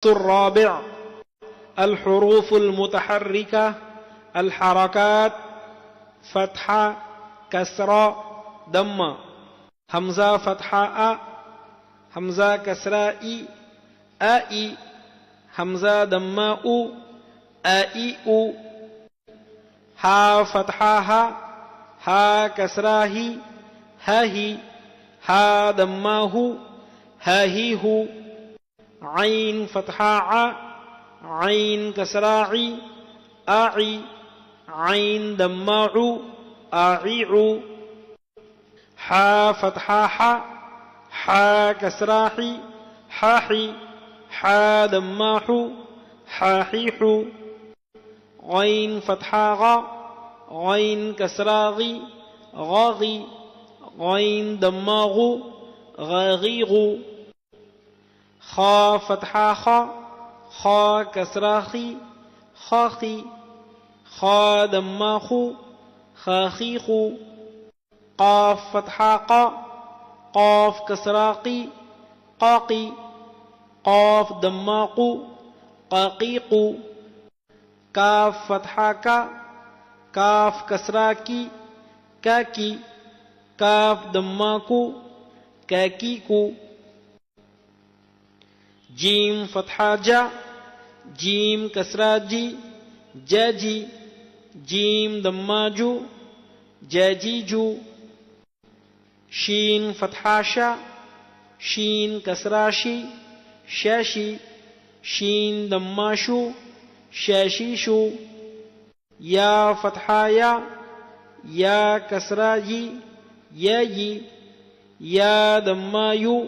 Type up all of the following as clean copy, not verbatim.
الرابع الحروف المتحركة الحركات فتحة كسرة ضمة همزة فتحة أ همزة كسرة إي أي همزة ضمة أو أي أو ها فتحة ها ها كسرة هي ها هي ها ضمة هو ها هي هو عين فتحة ع عين كسرة عي أعي عين ضمة عو أعيع حا فتحة حا حا كسرة حي حاحي حا ضمة حو حاحيح غين فتحة غا غين كسرة غي غاغي غين ضمة غو غاغيغ خا فتحة خا خا كسرة خي خاخي خا ضمة خو خاخيخ قاف فتحة قا قاف كسرة قي قاقي قاف ضمة قو قاقيق كاف فتحة كا كاف كسرة كي كاكي كاف ضمة كو كاكيكو جيم فتحة جا جيم كسرة جي جاجي جيم ضمة جو جاجيجو شين فتحة شا شين كسرة شي شاشي شين ضمة شو شاشيشو يا فتحة يا كسرة يي يايي يا ضمة يو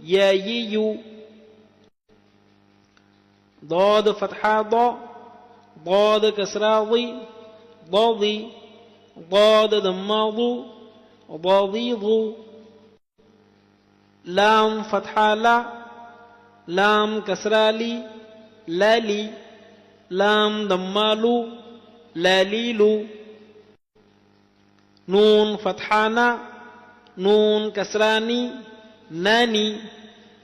ياييو ضاد فتحة ضاد كسرة ضي ضاضي ضاد ضمة ضو ضاضيض لام فتحة لا لام كسرة لي لالي لام ضمة لو لاليلو نون فتحة نا نون كسراني ناني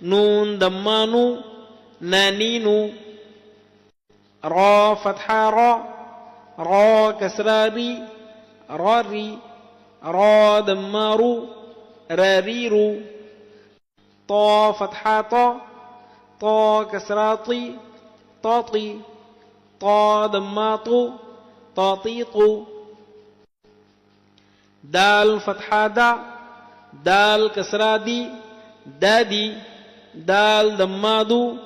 نون ضمة نو نانينو را فتحة را كسرة ري راري را ضمة راريرو طا فتحة طا كسرة طي طاطي طا ضمة طاطيط دال فتحة دال كسرة دي دادي دال ضمة